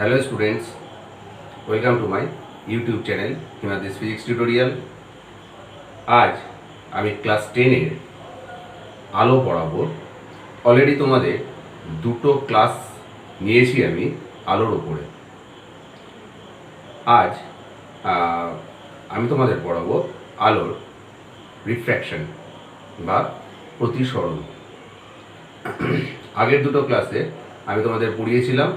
Hello students, welcome to my YouTube channel Himadri's physics tutorial. আজ আমি class 10-এর আলো পড়াবো। অলরেডি তোমাদের দুটো ক্লাস নিয়েছি আমি আলোর উপরে। আজ আমি তোমাদের পড়াবো আলোর রিফ্র্যাকশন বা প্রতিসরণ। আগের দুটো ক্লাসে আমি তোমাদের পড়িয়েছিলাম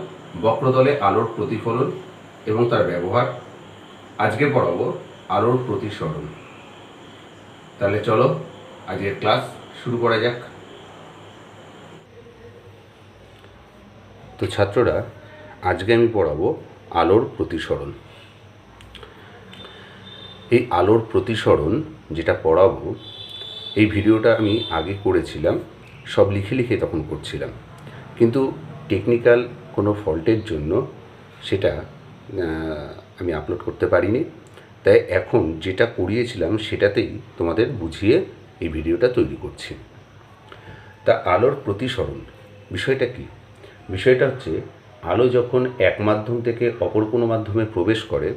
বক্রতলে আলোর প্রতিফলন এবং তার ব্যবহার। আজকে পড়াবো আলোর প্রতিসরণ। তাহলে চলো আজকের ক্লাস শুরু করা যাক। তো ছাত্ররা, আজকে আমি পড়াবো আলোর প্রতিসরণ। এই আলোর প্রতিসরণ যেটা পড়াবো, এই ভিডিওটা আমি আগে করেছিলাম, সব লিখে লিখে তখন করছিলাম, কিন্তু টেকনিক্যাল কোনো ফল্টের জন্য সেটা আমি আপলোড করতে পারিনি। তাই এখন যেটা পড়িয়েছিলাম সেটাতেই তোমাদের বুঝিয়ে এই ভিডিওটা তৈরি করছি। তা আলোর প্রতিসরণ বিষয়টা কি? বিষয়টা হচ্ছে, আলো যখন এক মাধ্যম থেকে অপর কোনো মাধ্যমে প্রবেশ করে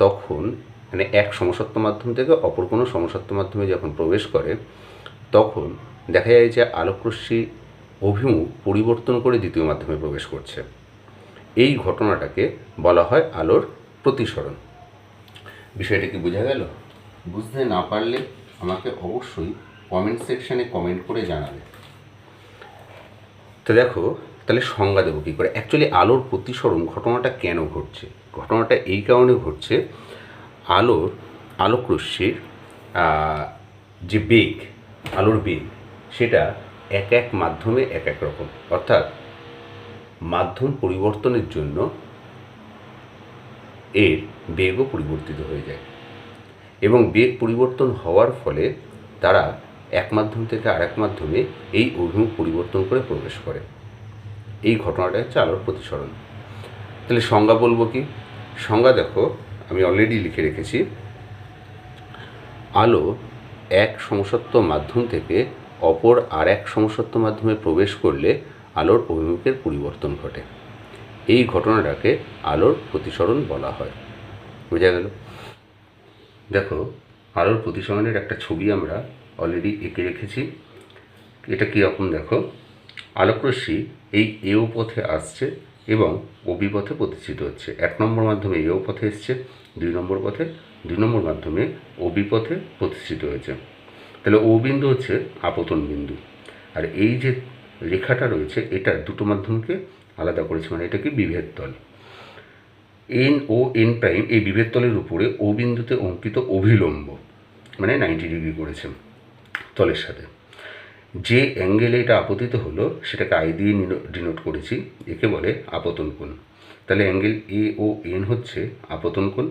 তখন, মানে এক সমসত্ব মাধ্যম থেকে অপর কোনো সমসত্ব মাধ্যমে যখন প্রবেশ করে তখন দেখা যায় যে আলোকরশ্মি অভিমুখ পরিবর্তন করে দ্বিতীয় মাধ্যমে প্রবেশ করছে। এই ঘটনাটাকে বলা হয় আলোর প্রতিসরণ। বিষয়টা কি বোঝা গেল? বুঝতে না পারলে আমাকে অবশ্যই কমেন্ট সেকশানে কমেন্ট করে জানাবে। তো দেখো, তাহলে সংজ্ঞা দেবো কী করে। অ্যাকচুয়ালি আলোর প্রতিসরণ ঘটনাটা কেন ঘটছে? ঘটনাটা এই কারণে ঘটছে, আলোকরশ্মির যে বেগ, আলোর বেগ, সেটা এক এক মাধ্যমে এক এক রকম। অর্থাৎ মাধ্যম পরিবর্তনের জন্য এর বেগও পরিবর্তিত হয়ে যায়, এবং বেগ পরিবর্তন হওয়ার ফলে তারা এক মাধ্যম থেকে আরেক মাধ্যমে এই অভিমুখ পরিবর্তন করে প্রবেশ করে। এই ঘটনাটা হচ্ছে আলোর প্রতিসরণ। তাহলে সংজ্ঞা বলবো কি? সংজ্ঞা দেখো, আমি অলরেডি লিখে রেখেছি। আলো এক সমসত্ব মাধ্যম থেকে অপর আর এক সমসত্ব মাধ্যমে প্রবেশ করলে আলোর অভিমুখের পরিবর্তন ঘটে। এই ঘটনাটাকে আলোর প্রতিসরণ বলা হয়। বোঝা গেল? দেখো, আলোর প্রতিসরণের একটা ছবি আমরা অলরেডি এঁকে রেখেছি। এটা কীরকম দেখো, আলোকরশ্মি এই এও পথে আসছে এবং ওবি পথে প্রতিষ্ঠিত হচ্ছে। এক নম্বর মাধ্যমে এও পথে এসছে, দুই নম্বর মাধ্যমে ওবি পথে প্রতিষ্ঠিত হয়েছে। তাহলে ও বিন্দু হচ্ছে আপতন বিন্দু, আর এই যে রেখাটা রয়েছে এটা দুটো মাধ্যমকে আলাদা করেছে, মানে এটা কি বিভেদ তল। এন ও এন প্রাইম এই বিভেদ তলের উপরে ও বিন্দুতে অঙ্কিত অভিলম্ব, মানে 90 ডিগ্রি করেছে তলের সাথে। যে অ্যাঙ্গেলে এটা আপতিত হলো সেটাকে আই দিয়ে ডিনোট করেছি, একে বলে আপতন কোণ। তাহলে অ্যাঙ্গেল এ ও এন হচ্ছে আপতন কোণ,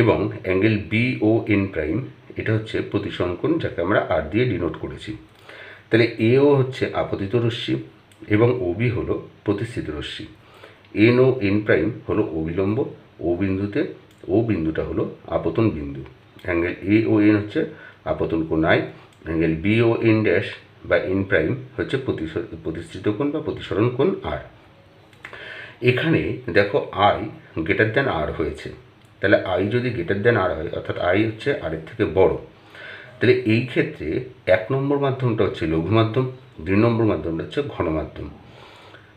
এবং angle B O N prime এটা হচ্ছে প্রতিসরণ কোণ, যাকে আমরা আর দিয়ে ডিনোট করেছি। তাহলে এও হচ্ছে আপতিত রশ্মি এবং ওবি হলো প্রতিষ্ঠিত রশ্মি। এন ও এন প্রাইম হলো অবিলম্ব, ও বিন্দুটা হলো আপতন বিন্দু। অ্যাঙ্গেল এ ও এন হচ্ছে আপতন কোণ I, angle B O N dash বা এন প্রাইম হচ্ছে প্রতিষ্ঠিত কোণ বা প্রতিসরণ কোণ আর। এখানে দেখো আই গ্রেটার দ্যান আর হয়েছে। তাহলে আই যদি গ্রেটার দ্যান আর হয়, অর্থাৎ আই হচ্ছে আরের থেকে বড়, তাহলে এই ক্ষেত্রে এক নম্বর মাধ্যমটা হচ্ছে লঘু মাধ্যম, দুই নম্বর মাধ্যমটা হচ্ছে ঘন মাধ্যম।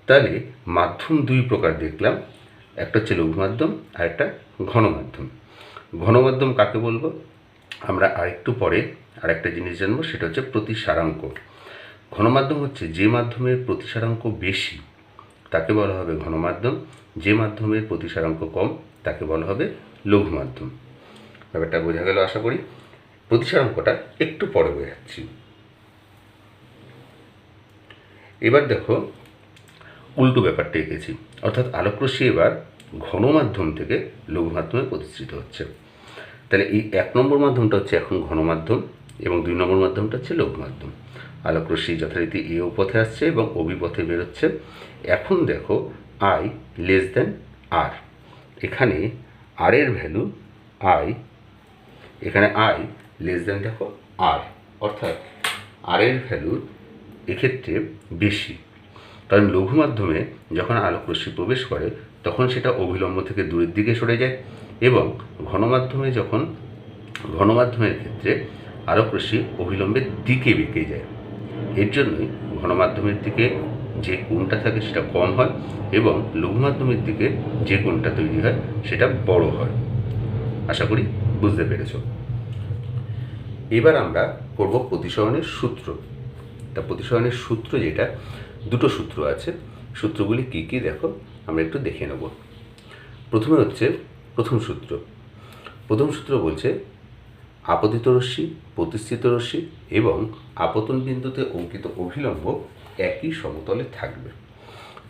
তাহলে মাধ্যম দুই প্রকার দেখলাম, একটা হচ্ছে লঘু মাধ্যম আর একটা ঘন মাধ্যম। ঘন মাধ্যম কাকে বলবো আমরা আরেকটু পরে আরেকটা জিনিস জানবো, সেটা হচ্ছে প্রতিসারাঙ্ক। ঘন মাধ্যম হচ্ছে যে মাধ্যমের প্রতিসারাঙ্ক বেশি তাকে বলা হবে ঘন মাধ্যম, যে মাধ্যমের প্রতিসারাঙ্ক কম তাকে বলা হবে লঘু মাধ্যম। ব্যাপারটা বোঝা গেল আশা করি। প্রতিসারাঙ্কটা একটু পরে বোঝাচ্ছি। এবার দেখো, উল্টো ব্যাপারটা এঁকেছি, অর্থাৎ আলোকরশ্মি এবার ঘন মাধ্যম থেকে লঘু মাধ্যমে প্রতিষ্ঠিত হচ্ছে। তাহলে এই এক নম্বর মাধ্যমটা হচ্ছে এখন ঘন মাধ্যম এবং দুই নম্বর মাধ্যমটা হচ্ছে লঘু মাধ্যম। আলোকরশ্মি যথারীতি এও পথে আসছে এবং ওবি পথে বেরোচ্ছে। এখন দেখো আই লেস দ্যান আর, এখানে আর এর ভ্যালু আই, এখানে আই লেস দ্যান দেখো আর, অর্থাৎ আর এর ভ্যালু এক্ষেত্রে বেশি। কারণ লঘু মাধ্যমে যখন আলোকরশ্মি প্রবেশ করে তখন সেটা অভিলম্ব থেকে দূরের দিকে সরে যায়, এবং ঘনমাধ্যমের ক্ষেত্রে আলোক রশ্মি অভিলম্বের দিকে বেঁকে যায়। এর জন্যই ঘনমাধ্যমের দিকে যে কোণটা থাকে সেটা কম হয়, এবং লঘু মাধ্যমের দিকে যে কোণটা তৈরি হয় সেটা বড় হয়। আশা করি বুঝতে পেরেছ। এবার আমরা করব প্রতিসরণের সূত্র। তা প্রতিসরণের সূত্র যেটা, দুটো সূত্র আছে। সূত্রগুলি কি কি দেখো, আমরা একটু দেখে নেব। প্রথমে হচ্ছে প্রথম সূত্র বলছে আপতিত রশ্মি, প্রতিস্থিত রশ্মি এবং আপতন বিন্দুতে অঙ্কিত অভিলম্ব একই সমতলে থাকবে।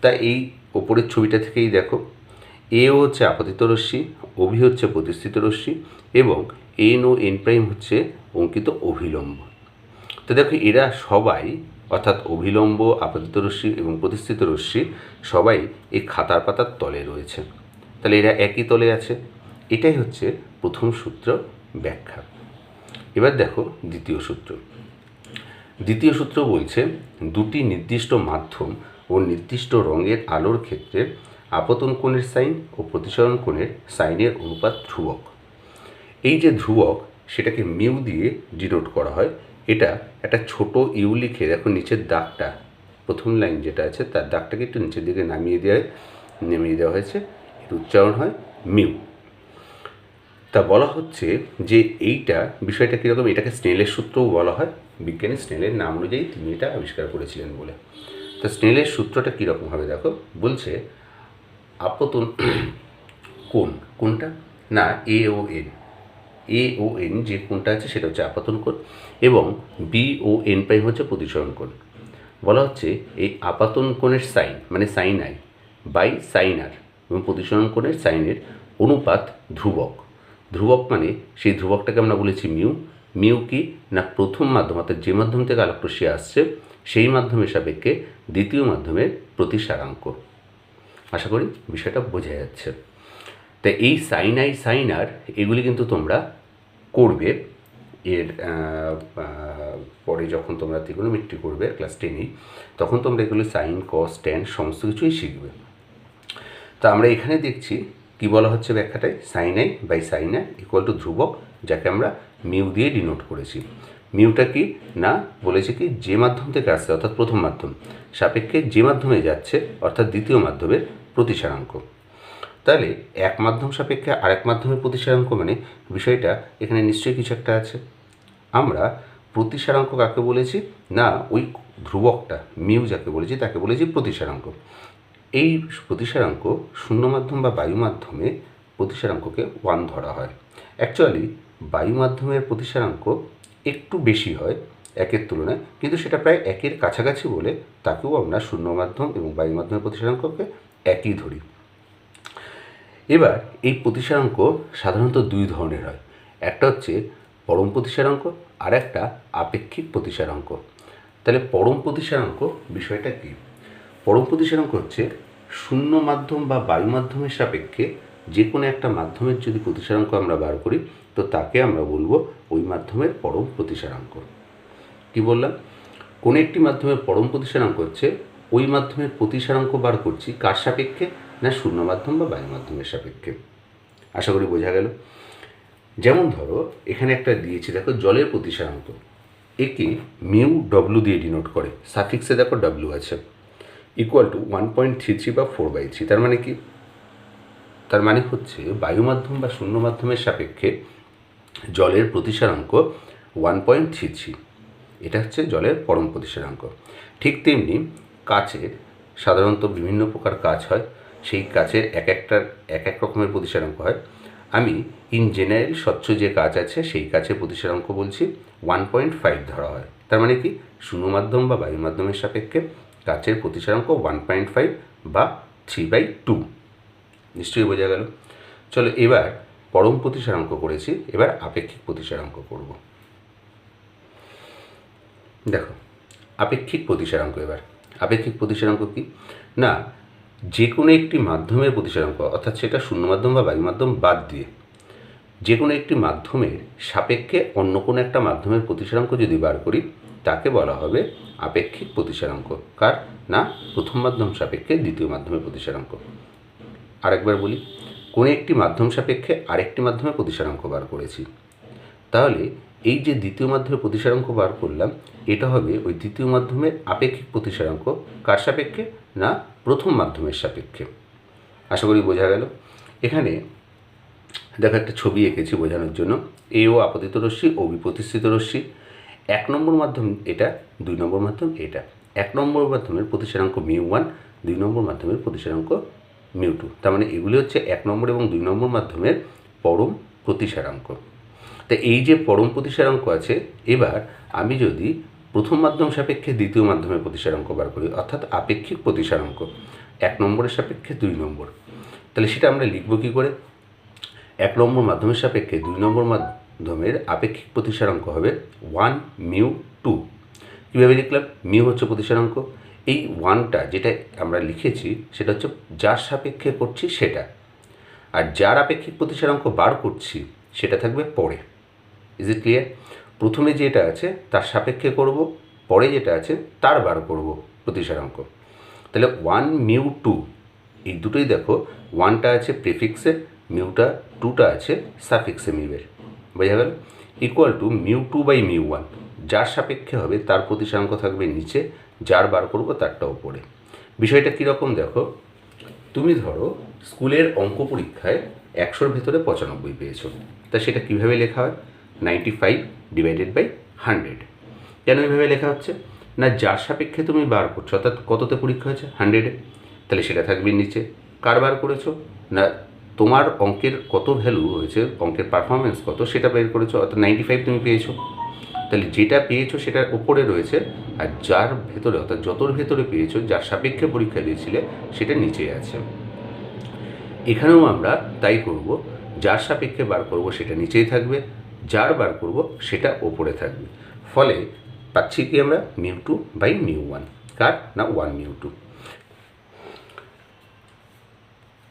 তা এই ওপরের ছবিটা থেকেই দেখো, এ হচ্ছে আপতিত রশ্মি, অভি হচ্ছে প্রতিস্থিত রশ্মি, এবং এন ও এন প্রাইম হচ্ছে অঙ্কিত অভিলম্ব। তো দেখো এরা সবাই, অর্থাৎ অভিলম্ব, আপতিত রশ্মি এবং প্রতিস্থিত রশ্মি সবাই এই খাতার পাতার তলে রয়েছে। তাহলে এরা একই তলে আছে। এটাই হচ্ছে প্রথম সূত্র ব্যাখ্যা। এবার দেখো দ্বিতীয় সূত্র বলছে দুটি নির্দিষ্ট মাধ্যম ও নির্দিষ্ট রঙের আলোর ক্ষেত্রে আপতন কোণের সাইন ও প্রতিসরণ কোণের সাইনের অনুপাত ধ্রুবক। এই যে ধ্রুবক, সেটাকে মিউ দিয়ে ডিনোট করা হয়। এটা একটা ছোট ইউ লিখে দেখো নিচের দাগটা, প্রথম লাইন যেটা আছে তার দাগটাকে একটু নিচের দিকে নামিয়ে দেওয়া হয়েছে। এর উচ্চারণ হয় মিউ। তা বলা হচ্ছে যে এইটা বিষয়টা কীরকম, এটাকে স্নেলের সূত্রও বলা হয়। বিজ্ঞানী স্নেলের নাম অনুযায়ী তিনি এটা আবিষ্কার করেছিলেন বলে। তা স্নেলের সূত্রটা কীরকম হবে দেখো, বলছে আপতন কোনটা না, এ ও এন যে কোণটা আছে সেটা হচ্ছে আপতন কোণ, এবং বি ও এন প্রাইম হচ্ছে প্রতিসরণ কোণ। বলা হচ্ছে এই আপাতন কোণের সাইন মানে সাইন আই বাই সাইন আর এবং প্রতিসরণ কোণের সাইনের অনুপাত ধ্রুবক মানে সেই ধ্রুবকটাকে আমরা বলেছি মিউ কি না, প্রথম মাধ্যম অর্থাৎ যে মাধ্যম থেকে আলোক রশ্মি আসছে সেই মাধ্যমের সাপেক্ষে দ্বিতীয় মাধ্যমের প্রতিসারাঙ্ক। আশা করি বিষয়টা বোঝা যাচ্ছে। তাই এই সাইন আই সাইন আর এগুলি কিন্তু তোমরা করবে এর পরে যখন তোমরা ত্রিকোণমিতি করবে ক্লাস 10-এই, তখন তোমরা এগুলি সাইন কস ট্যান সমস্ত কিছুই শিখবে। তা আমরা এখানে দেখছি কি বলা হচ্ছে ব্যাখ্যাটায়, sine i by sine r equal to ধ্রুবক, যাকে আমরা মিউ দিয়ে ডিনোট করেছি। মিউটা কি না, বলেছে কি যে মাধ্যম থেকে আসছে অর্থাৎ প্রথম মাধ্যম সাপেক্ষে যে মাধ্যমে যাচ্ছে অর্থাৎ দ্বিতীয় মাধ্যমের প্রতিসারাঙ্ক। তাহলে এক মাধ্যম সাপেক্ষে আরেক মাধ্যমের প্রতিসারাঙ্ক মানে বিষয়টা এখানে নিশ্চয়ই কিছু একটা আছে। আমরা প্রতিসারাঙ্ক কাকে বলেছি না, ওই ধ্রুবকটা মিউ যাকে বলেছি তাকে বলেছি প্রতিসারাঙ্ক। এই প্রতিসারাঙ্ক শূন্য মাধ্যম বা বায়ু মাধ্যমে প্রতিসারাঙ্ককে 1 ধরা হয়। অ্যাকচুয়ালি বায়ু মাধ্যমের প্রতিসারাঙ্ক একটু বেশি হয় একের তুলনায়, কিন্তু সেটা প্রায় একের কাছাকাছি বলে তাকেও আমরা শূন্য মাধ্যম এবং বায়ু মাধ্যমের প্রতিসারাঙ্ককে একই ধরি। এবার এই প্রতিসারাঙ্ক সাধারণত 2 ধরনের হয়। একটা হচ্ছে পরম প্রতিসারাঙ্ক আর একটা আপেক্ষিক প্রতিসারাঙ্ক। তাহলে পরম প্রতিসারাঙ্ক বিষয়টা কি? পরম প্রতিসারাঙ্ক হচ্ছে শূন্য মাধ্যম বা বায়ু মাধ্যমের সাপেক্ষে যে কোনো একটা মাধ্যমের যদি প্রতিসারাঙ্ক আমরা বার করি তো তাকে আমরা বলবো ওই মাধ্যমের পরম প্রতিসারাঙ্ক। কি বললাম? কোনো একটি মাধ্যমের পরম প্রতিসারাঙ্ক হচ্ছে ওই মাধ্যমের প্রতিসারাঙ্ক বার করছি কার সাপেক্ষে না, শূন্য মাধ্যম বা বায়ু মাধ্যমের সাপেক্ষে। আশা করি বোঝা গেল। যেমন ধরো এখানে একটা দিয়েছি দেখো জলের প্রতিসারাঙ্ক, একে মিউ ডব্লু দিয়ে ডিনোট করে, সাফিক্সে দেখো ডব্লু আছে, ইকুয়াল টু 1.33 বা 4/3। তার মানে কি? তার মানে হচ্ছে বায়ু মাধ্যম বা শূন্য মাধ্যমের সাপেক্ষে জলের প্রতিসারাঙ্ক 1.33। এটা হচ্ছে জলের পরম প্রতিসারাঙ্ক। ঠিক তেমনি কাচের সাধারণত বিভিন্ন প্রকার কাচ হয়, সেই কাচের এক এক রকমের প্রতিসারাঙ্ক হয়। আমি ইন জেনারেল স্বচ্ছ যে কাচ আছে সেই কাচের প্রতিসারাঙ্ক বলছি 1.5 ধরা হয়। তার মানে কি শূন্য মাধ্যম বা বায়ু মাধ্যমের সাপেক্ষে কাচের প্রতিসারাঙ্ক 1.5 বা 3/2। নিশ্চয়ই বোঝা গেল। চলো এবার পরম প্রতিসারাঙ্ক করেছি, এবার আপেক্ষিক প্রতিসারাঙ্ক করব। দেখো আপেক্ষিক প্রতিসারাঙ্ক। এবার আপেক্ষিক প্রতিসারাঙ্ক কি না, যে কোনো একটি মাধ্যমের প্রতিসারাঙ্ক অর্থাৎ সেটা শূন্য মাধ্যম বা বায়ু মাধ্যম বাদ দিয়ে যে কোনো একটি মাধ্যমের সাপেক্ষে অন্য কোনো একটা মাধ্যমের প্রতিসারাঙ্ক যদি বার করি তাকে বলা হবে আপেক্ষিক প্রতিসারাঙ্ক। কার না, প্রথম মাধ্যম সাপেক্ষে দ্বিতীয় মাধ্যমের প্রতিসারাঙ্ক। আরেকবার বলি, কোনো একটি মাধ্যম সাপেক্ষে আরেকটি মাধ্যমে প্রতিসারাঙ্ক বার করেছি। তাহলে এই যে দ্বিতীয় মাধ্যমে প্রতিসারাঙ্ক বার করলাম, এটা হবে ওই দ্বিতীয় মাধ্যমের আপেক্ষিক প্রতিসারাঙ্ক। কার সাপেক্ষে? না, প্রথম মাধ্যমের সাপেক্ষে। আশা করি বোঝা গেল। এখানে দেখো একটা ছবি এঁকেছি বোঝানোর জন্য। এ ও আপতিত রশ্মি ও বিপ্রতিষ্ঠিত রশ্মি। 1 নম্বর মাধ্যম এটা, 2 নম্বর মাধ্যম এটা। 1 নম্বর মাধ্যমের প্রতিসারাঙ্ক μ1, 2 নম্বর মাধ্যমের প্রতিসারাঙ্ক μ2। তার মানে এগুলি হচ্ছে 1 নম্বর এবং 2 নম্বর মাধ্যমের পরম প্রতিসারাঙ্ক। তা এই যে পরম প্রতিসারাঙ্ক আছে, এবার আমি যদি প্রথম মাধ্যম সাপেক্ষে দ্বিতীয় মাধ্যমের প্রতিসারাঙ্ক বার করি, অর্থাৎ আপেক্ষিক প্রতিসারাঙ্ক 1 নম্বরের সাপেক্ষে 2 নম্বর, তাহলে সেটা আমরা লিখব কী করে? 1 নম্বর মাধ্যমের সাপেক্ষে 2 নম্বর মাধ্যমের আপেক্ষিক প্রতিসারাঙ্ক হবে 1μ2। কীভাবে লিখলাম? মিউ হচ্ছে প্রতিসারাঙ্ক, এই 1টা যেটা আমরা লিখেছি সেটা হচ্ছে যার সাপেক্ষে করছি সেটা, আর যার আপেক্ষিক প্রতিসারাঙ্ক বার করছি সেটা থাকবে পরে। Is it clear? প্রথমে যেটা আছে তার সাপেক্ষে করব, পরে যেটা আছে তার বার করব প্রতিসারাঙ্ক। তাহলে 1μ2, এই দুটোই দেখো, 1টা আছে প্রিফিক্সে, μ2টা আছে সাফিক্সে মিউয়ের। বোঝা গেল? ইকুয়াল টু μ2/μ1, যার সাপেক্ষে হবে তার প্রতিসারাঙ্ক থাকবে নিচে, যার বার করব তারটা উপরে। বিষয়টা কীরকম দেখো, তুমি ধরো স্কুলের অঙ্ক পরীক্ষায় 100-র ভেতরে 95 পেয়েছো, তা সেটা কীভাবে লেখা হয়? 95/100। কেন এইভাবে লেখা হচ্ছে? না, যার সাপেক্ষে তুমি বার করছো, অর্থাৎ কততে পরীক্ষা হয়েছে? 100-এ, তাহলে সেটা থাকবে নিচে। কার বার করেছো? না, তোমার অঙ্কের কত ভ্যালু হয়েছে, অঙ্কের পারফরমেন্স কত সেটা বের করেছো, অর্থাৎ 95 তুমি পেয়েছো, তাহলে যেটা পেয়েছো সেটার ওপরে রয়েছে, আর যার ভেতরে অর্থাৎ যতর ভেতরে পেয়েছো, যার সাপেক্ষে পরীক্ষা দিয়েছিলে সেটা নিচে আছে। এখানেও আমরা তাই করব, যার সাপেক্ষে বার করব সেটা নিচেই থাকবে, যার বার করব সেটা ওপরে থাকবে। ফলে পাচ্ছি কি আমরা? μ2/μ1। কার? না, 1μ2।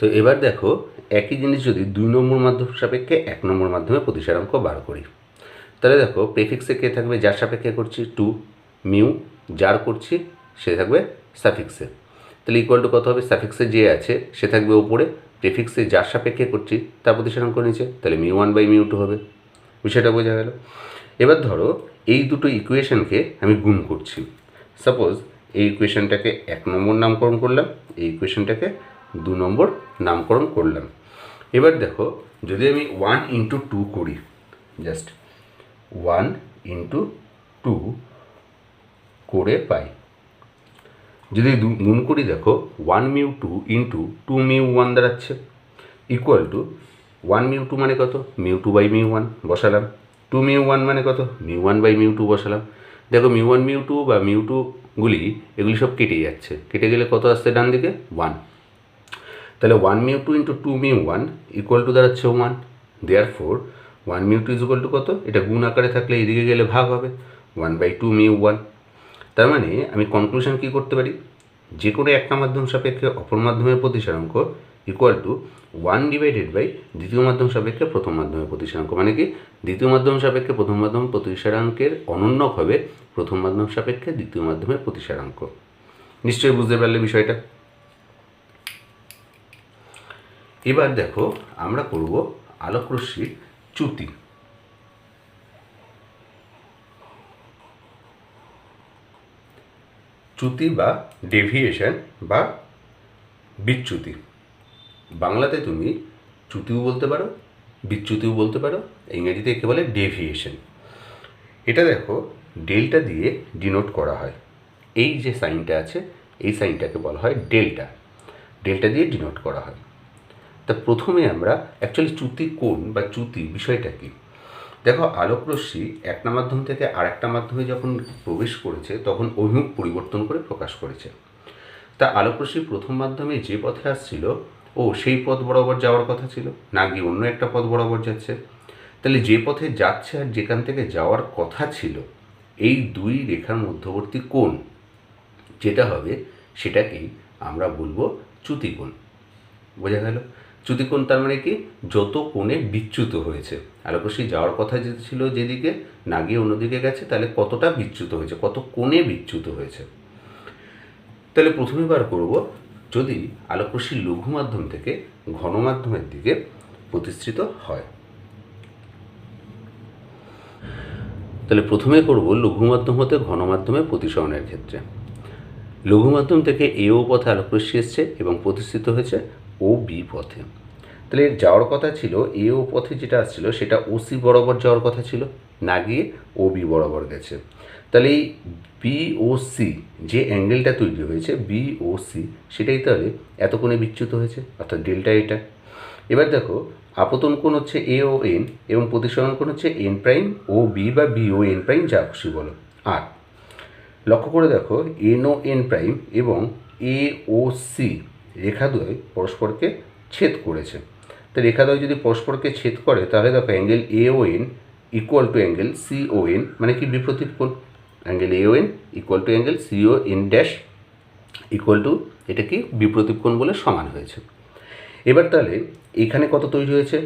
তো এবার দেখো, একই জিনিস যদি 2 নম্বর মাধ্যম সাপেক্ষে 1 নম্বর মাধ্যমে প্রতিসারাঙ্ক বার করি, তাহলে দেখো প্রেফিক্সে কে থাকবে? যার সাপেক্ষে করছি 2, মিউ যার করছি সে থাকবে সাফিক্সে। তাহলে ইকুয়াল টু কত হবে? সাফিক্সে যে আছে সে থাকবে ওপরে, প্রেফিক্সে যার সাপেক্ষে করছি তার প্রতিসারাঙ্ক নিচে, তাহলে μ1/μ2 হবে। বিষয়টা বোঝা গেল? এবার ধরো এই দুটো ইকুয়েশনকে আমি গুণ করছি। সাপোজ এই ইকুয়েশনটাকে 1 নম্বর নামকরণ করলাম, এই ইকুয়েশনটাকে 2 নম্বর নামকরণ করলাম। এবার দেখো, যদি আমি 1 × 2 করি, জাস্ট 1 × 2 করে পাই, যদি গুণ করি দেখো 1μ2 × 2μ1 দাঁড়াচ্ছে, ইকুয়াল টু 1μ2 মানে কত? μ2/μ1 বসালাম, 2μ1 মানে কত? μ1/μ2 বসালাম। দেখো μ1 μ2 বা μ2গুলি এগুলি সব কেটে যাচ্ছে, কেটে গেলে কত আসছে ডান দিকে? 1। তাহলে 1μ2 × 2μ1 ইকুয়াল টু দাঁড়াচ্ছে 1। দেয়ারফোর 1μ2 ইকুয়াল টু কত? এটা গুণ আকারে থাকলে এদিকে গেলে ভাগ হবে, 1/2μ1। তার মানে আমি কনক্লুশন কী করতে পারি? যে কোনো একটা মাধ্যম সাপেক্ষে অপর মাধ্যমের প্রতিসারাঙ্ক ইকুয়াল টু 1/, দ্বিতীয় মাধ্যম সাপেক্ষে প্রথম মাধ্যমের প্রতিসারাঙ্ক। মানে কি? দ্বিতীয় মাধ্যম সাপেক্ষে প্রথম মাধ্যম প্রতিসারাঙ্কের অনন্যক হবে প্রথম মাধ্যম সাপেক্ষে দ্বিতীয় মাধ্যমের প্রতিসারাঙ্ক। নিশ্চয়ই বুঝতে পারলে বিষয়টা। এবার দেখো, আমরা করব আলোকরশ্মির চ্যুতি। চ্যুতি বা ডেভিয়েশন বা বিচ্যুতি, বাংলাতে তুমি চ্যুতিও বলতে পারো, বিচ্যুতিও বলতে পারো, ইংরেজিতে একে বলে ডেভিয়েশন। এটা দেখো ডেল্টা দিয়ে ডিনোট করা হয়। এই যে সাইনটা আছে এই সাইনটাকে বলা হয় ডেল্টা, ডেল্টা দিয়ে ডিনোট করা হয়। তা প্রথমে আমরা অ্যাকচুয়ালি চ্যুতি কোণ বা চ্যুতি বিষয়টা কী দেখো। আলোকরশ্মি একটা মাধ্যম থেকে আরেকটা মাধ্যমে যখন প্রবেশ করেছে তখন অভিমুখ পরিবর্তন করে প্রকাশ করেছে। তা আলোকরশ্মি প্রথম মাধ্যমে যে পথে আসছিল সেই পথ বরাবর যাওয়ার কথা ছিল, না গিয়ে অন্য একটা পথ বরাবর যাচ্ছে। তাহলে যে পথে যাচ্ছে আর যেখান থেকে যাওয়ার কথা ছিল এই দুই রেখার মধ্যবর্তী কোণ যেটা হবে সেটাকেই আমরা বলবো চ্যুতিকোণ। বোঝা গেল? চ্যুতিকোণ তার মানে কি? যত কোণে বিচ্যুত হয়েছে, আলোকরশ্মি যাওয়ার কথা যে ছিল যেদিকে, না গিয়ে অন্যদিকে গেছে, তাহলে কতটা বিচ্যুত হয়েছে, কত কোণে বিচ্যুত হয়েছে। তাহলে প্রথমে বার করব যদি আলোকরশ্মি লঘু মাধ্যম থেকে ঘন মাধ্যমের দিকে প্রতিসৃত হয়। তাহলে প্রথমে করব লঘু মাধ্যম হতে ঘন মাধ্যমে প্রতিসরণের ক্ষেত্রে। লঘু মাধ্যম থেকে এও পথে আলোকরশ্মি এসছে এবং প্রতিসৃত হয়েছে ও বি পথে। তাহলে এর যাওয়ার কথা ছিল এও পথে যেটা আসছিল সেটা ওসি বরাবর যাওয়ার কথা ছিল, না গিয়ে ও বি বরাবর গেছে। তাহলে এই বিওসি যে অ্যাঙ্গেলটা তৈরি হয়েছে বিওসি সেটাই তাহলে এত কোণে বিচ্যুত হয়েছে, অর্থাৎ ডেল্টা এটা। এবার দেখো আপতন কোণ হচ্ছে এ ও এন এবং প্রতিসরণ কোণ হচ্ছে এন প্রাইম ও বি বা বি ও এন প্রাইম, যা খুশি বলো। আর লক্ষ্য করে দেখো এন ও এন প্রাইম এবং এ ও সি রেখাদ্বয় পরস্পরকে ছেদ করেছে। তো রেখাদ্বয় যদি পরস্পরকে ছেদ করে তাহলে দেখো angle A O N equal to angle C O N, মানে কি বিপরীত কোণ। Angle A O N equal to angle C O N dash equal to এটা কি বিপরীত কোণ বলে সমান হয়েছে। এবার তাহলে এখানে কত তৈরি হয়েছে,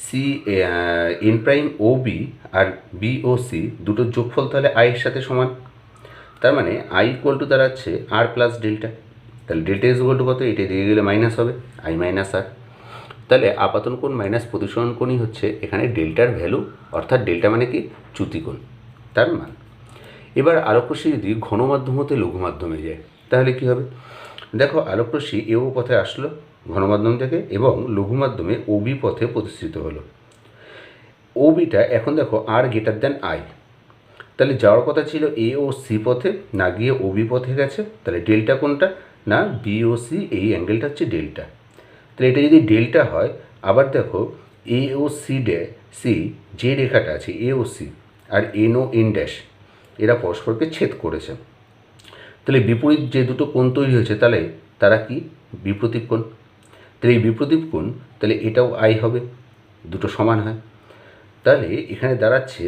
সি এন প্রাইম ও বি আর বি ও সি দুটোর যোগফল তাহলে আই এর সাথে সমান। তার মানে আই ইকুয়াল টু দাঁড়াচ্ছে আর প্লাস ডেল্টা। তাহলে ডেল্টা ইজ ইকুয়াল টু কত, এটা দিয়ে গেলে মাইনাস হবে, আই মাইনাস আর। তাহলে আপাতন কোণ মাইনাস প্রতিসরণ কোণই হচ্ছে এখানে ডেল্টার ভ্যালু, অর্থাৎ ডেল্টা মানে কি চ্যুতিকোণ, তার মান। এবার আলোকরশ্মি যদি ঘন মাধ্যম হতে লঘু মাধ্যমে যায় তাহলে কি হবে, দেখো আলোকরশ্মি এও পথে আসলো ঘন মাধ্যম থেকে এবং লঘু মাধ্যমে ওবি পথে প্রতিষ্ঠিত হলো। ওবিটা এখন দেখো আর গ্রেটার দ্যান আই, তাহলে যাওয়ার কথা ছিল এ ও সি পথে, না গিয়ে ওবি পথে গেছে। তাহলে ডেল্টা কোনটা, না বি ও সি, এই অ্যাঙ্গেলটা হচ্ছে ডেল্টা। তাহলে এটা যদি ডেল্টা হয়, আবার দেখো এ ও সি সি যে রেখাটা আছে এ ও সি আর এন ও এন ড্যাশ এরা পরস্পরকে ছেদ করেছে। তাহলে বিপরীত যে দুটো কোণ তৈরি হয়েছে তাহলে তারা কি বিপ্রতীপ কোণ। তাহলে এই বিপ্রতীপ কোণ তাহলে এটাও আই হবে, দুটো সমান হয়। তাহলে এখানে দাঁড়াচ্ছে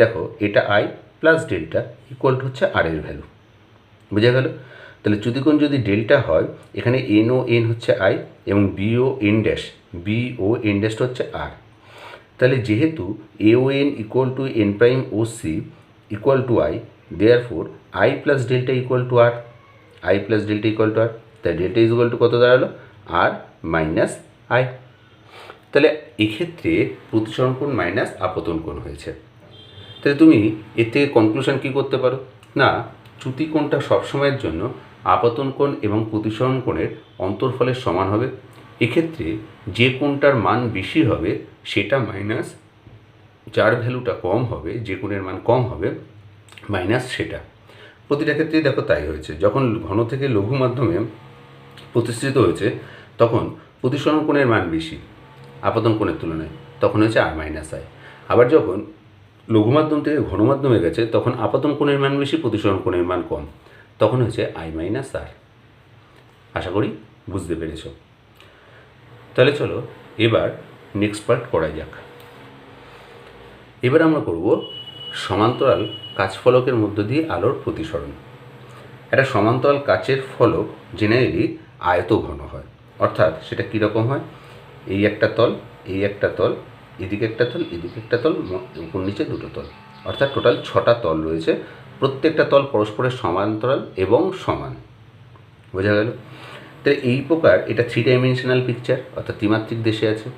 দেখো এটা I plus delta equal two হচ্ছে আর এর ভ্যালু, বোঝা গেল। তাহলে চ্যুতিকোণ যদি ডেল্টা হয়, এখানে এন ও এন হচ্ছে আই এবং বি ও এন ড্যাশটা হচ্ছে আর। তাহলে যেহেতু A O N equal to N prime O C equal to i, therefore i plus delta equal to r, i plus delta equal to r. তাহলে delta is equal to কত দাঁড়ালো, আর minus I. তাহলে এক্ষেত্রে প্রতিসরণ কোণ minus আপতন কোণ হয়েছে। তাহলে তুমি এর থেকে কনক্লুশন কী করতে পারো, না চ্যুতিকোণটা সবসময়ের জন্য আপতন কোণ এবং প্রতিসরণ কোণের অন্তর্ফলের সমান হবে। এক্ষেত্রে যে কোণটার মান বেশি হবে সেটা মাইনাস, যার ভ্যালুটা কম হবে, যে কোণের মান কম হবে মাইনাস সেটা। প্রতিটা ক্ষেত্রেই দেখো তাই হয়েছে। যখন ঘন থেকে লঘু মাধ্যমে প্রতিষ্ঠিত হয়েছে তখন প্রতিসরণ কোণের মান বেশি আপতন কোণের তুলনায়, তখন হয়েছে আর মাইনাস আই। আবার যখন লঘু মাধ্যম থেকে ঘন মাধ্যমে গেছে তখন আপতন কোণের মান বেশি প্রতিসরণ কোণের মান কম, তখন হয়েছে আই মাইনাস আর। আশা করি বুঝতে পেরেছ। তাহলে চলো এবার নেক্সট পার্ট করা যাক। এবার আমরা করব সমান্তরাল কাচফলকের মধ্য দিয়ে আলোর প্রতিসরণ। একটা সমান্তরাল কাচের ফলক জেনারেলি আয়ত ঘন হয়, অর্থাৎ সেটা কীরকম হয়, এই একটা তল, এই একটা তল, এদিকে একটা তল, এদিকে একটা তল, উপর নিচে দুটো তল, অর্থাৎ টোটাল 6টা তল রয়েছে। প্রত্যেকটা তল পরস্পরের সমান্তরাল এবং সমান, বোঝা গেল। তাই এই প্রকার এটা 3 ডাইমেনশনাল পিকচার, অর্থাৎ ত্রিমাত্রিক দেশে আছে।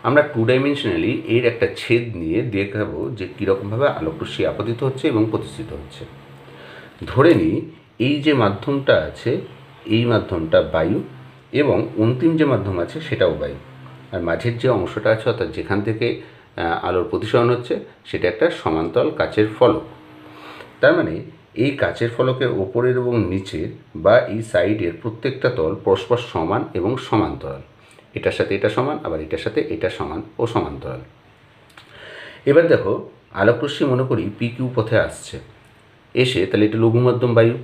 আমরা 2 ডাইমেনশনালি এর একটা ছেদ নিয়ে দেখাবো যে কীরকমভাবে আলোকরশ্মি আপতিত হচ্ছে এবং প্রতিষ্ঠিত হচ্ছে। ধরে নিই এই যে মাধ্যমটা আছে এই মাধ্যমটা বায়ু এবং অন্তিম যে মাধ্যম আছে সেটাও বায়ু, আর মাঝের যে অংশটা আছে অর্থাৎ যেখান থেকে আলোর প্রতিসরণ হচ্ছে সেটা একটা সমান্তরাল কাচের ফলক। তার মানে এই কাচের ফলকের ওপরের এবং নিচের বা এই সাইডের প্রত্যেকটা তল পরস্পর সমান এবং সমান্তরাল, এটার সাথে এটা সমান, আবার এটার সাথে এটা সমান ও সমান্তরাল। এবার দেখো আলোকরশ্মি মনে করি পি কিউ পথে আসছে, এসে তাহলে এটা লঘু মাধ্যম বায়ু,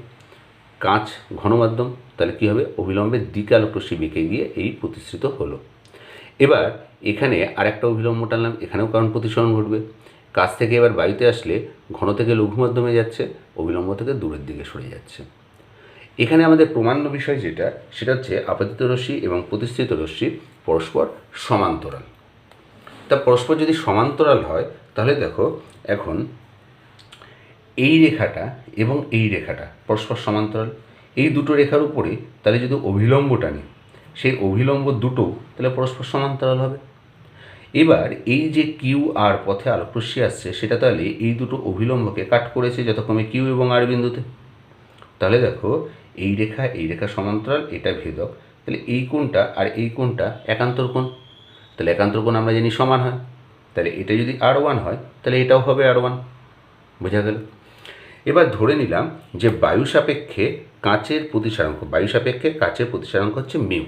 কাঁচ ঘন মাধ্যম, তাহলে কী হবে, অবিলম্বের দিকে আলোকরশ্মি বেঁকে গিয়ে এই প্রতিষ্ঠিত হলো। এবার এখানে আর একটা অভিলম্ব টানলাম, এখানেও কারণ প্রতিসরণ ঘটবে। কাছ থেকে এবার বায়ুতে আসলে ঘন থেকে লঘু মাধ্যমে যাচ্ছে, অবিলম্ব থেকে দূরের দিকে সরে যাচ্ছে। এখানে আমাদের প্রমাণ্য বিষয় যেটা সেটা হচ্ছে আপতিত রশ্মি এবং প্রতিষ্ঠিত রশ্মি পরস্পর সমান্তরাল। তা পরস্পর যদি সমান্তরাল হয় তাহলে দেখো এখন এই রেখাটা এবং এই রেখাটা পরস্পর সমান্তরাল, এই দুটো রেখার উপরে তাহলে যদি অভিলম্ব টানি, সেই অভিলম্ব দুটো তাহলে পরস্পর সমান্তরাল হবে। এবার এই যে কিউ আর পথে আলোকরশ্মি আসছে সেটা তাহলে এই দুটো অভিলম্বকে কাট করেছে যথাক্রমে কিউ এবং আর বিন্দুতে। তাহলে দেখো এই রেখা সমান্তরাল, এটা ভেদক, তাহলে এই কোণটা আর এই কোণটা একান্তর কোণ, তাহলে একান্তর কোণ আমরা জানি সমান হয়, তাহলে এটা যদি R1 হয় তাহলে এটাও হবে R1। বোঝা গেল? এবার ধরে নিলাম যে বায়ু সাপেক্ষে কাঁচের প্রতিসারাঙ্ক হচ্ছে মিউ।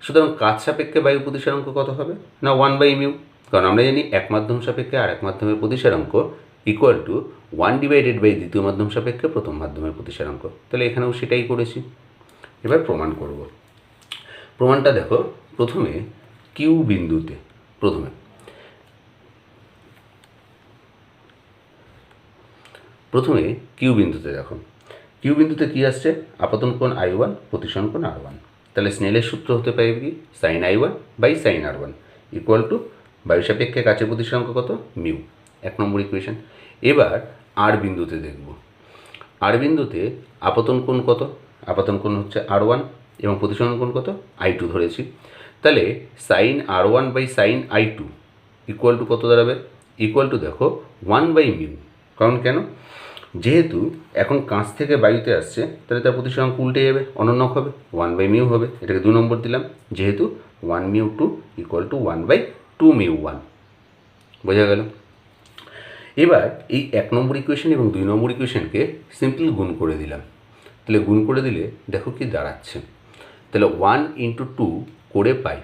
সুতরাং কাঁচ সাপেক্ষে বায়ু প্রতিসারাঙ্ক কত হবে না 1/μ, কারণ আমরা জানি এক মাধ্যম সাপেক্ষে আর এক মাধ্যমের প্রতিসারাঙ্ক ইকুয়াল টু 1/, দ্বিতীয় মাধ্যম সাপেক্ষে প্রথম মাধ্যমের প্রতিসারাঙ্ক। তাহলে এখানেও সেটাই করেছি। এবার প্রমাণ করব। প্রমাণটা দেখো, প্রথমে কিউ বিন্দুতে দেখো, কিউ বিন্দুতে কী আসছে? আপতন কোণ I1, প্রতিসরণ কোণ R1। তাহলে স্নেলের সূত্র হতে পারে কি? sin I1 by sin R1 equal to বায়ু সাপেক্ষে কাচের প্রতিসরাঙ্ক কত? মিউ। 1 নম্বর ইকুয়েশন। এবার আর বিন্দুতে দেখব। আর বিন্দুতে আপতন কোণ কত? আপতন কোণ হচ্ছে R1 এবং প্রতিসরণ কোণ কত? I2 ধরেছি। তাহলে sin R1 by sin I2 equal to কত দাঁড়াবে? ইকুয়াল টু দেখো 1/μ। কারণ কেন? যেহেতু এখন কাঁচ থেকে বায়ুতে আসছে তাহলে তার প্রতিসরাঙ্ক উল্টে যাবে, অনন্যক হবে, 1/μ হবে। এটাকে 2 নম্বর দিলাম, যেহেতু 1μ2 ইকুয়াল টু 1/2μ1। বোঝা গেল? এবার এই 1 নম্বর ইকুয়েশন এবং 2 নম্বর ইকুয়েশনকে সিম্পল গুণ করে দিলাম। তাহলে গুণ করে দিলে দেখো কি দাঁড়াচ্ছে। তাহলে 1 × 2 করে পাই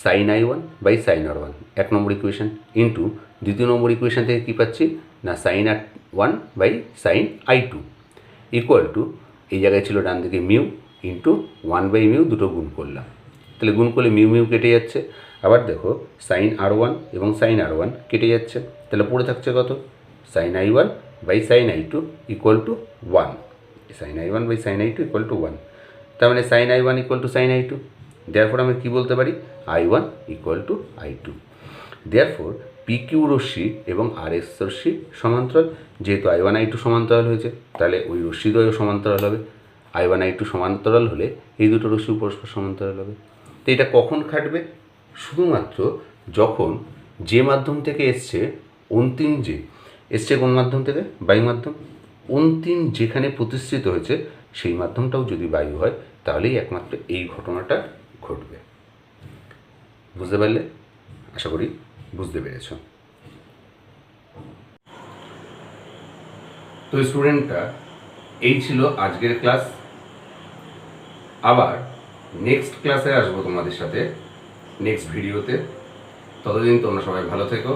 sin I1 by sin R1, 1 নম্বর ইকুয়েশন, ইন্টু দ্বিতীয় নম্বর ইকুয়েশন থেকে কী পাচ্ছি না sin R1 by sin I2 equal to, এই জায়গায় ছিল ডান দিকে মিউ, ইন্টু 1/μ, দুটো গুণ করলাম। তাহলে গুণ করলে মিউ কেটে যাচ্ছে। আবার দেখো sin R1 এবং sin R1 কেটে যাচ্ছে, তাহলে পড়ে থাকছে কত? sin I1 by sin I2 equal to 1। sin I1 by sin I2 equal to 1। তার মানে sin I1 equal to sin I2। Therefore আমি কী বলতে পারি? I1 equal to I2। Therefore PQ রশ্মি এবং RS রশ্মি সমান্তরাল। যেহেতু I1 I2 সমান্তরাল হয়েছে তাহলে ওই রশ্মিদ্বয়ও সমান্তরাল হবে। I1 I2 সমান্তরাল হলে এই দুটো রশ্মি পরস্পর সমান্তরাল হবে। তো এটা কখন খাটবে? শুধুমাত্র যখন যে মাধ্যম থেকে এসছে, অন্তিম যে এসছে কোন মাধ্যম থেকে? বায়ু মাধ্যম। অন্তিম যেখানে প্রতিষ্ঠিত হয়েছে সেই মাধ্যমটাও যদি বায়ু হয় তাহলেই একমাত্র এই ঘটনাটা ঘটবে। বুঝতে পারলে? আশা করি বুঝতে পেরেছ। তো স্টুডেন্টরা, এই ছিল আজকের ক্লাস। আবার নেক্সট ক্লাসে আসবো তোমাদের সাথে, নেক্সট ভিডিওতে। ততদিন তোমরা সবাই ভালো থেকো।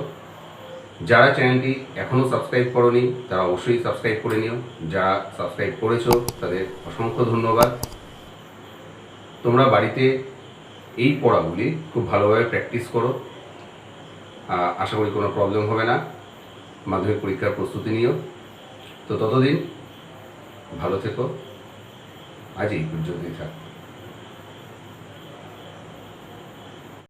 যারা চ্যানেলটি এখনও সাবস্ক্রাইব করোনি তারা অবশ্যই সাবস্ক্রাইব করে নিও। যারা সাবস্ক্রাইব করেছো তাদের অসংখ্য ধন্যবাদ। তোমরা বাড়িতে এই পড়াগুলি খুব ভালোভাবে প্র্যাকটিস করো। আশা করি কোনো প্রবলেম হবে না। মাধ্যমিক পরীক্ষার প্রস্তুতি নিও। তো ততদিন ভালো থেকো। আজ এই পর্যন্তই থাক।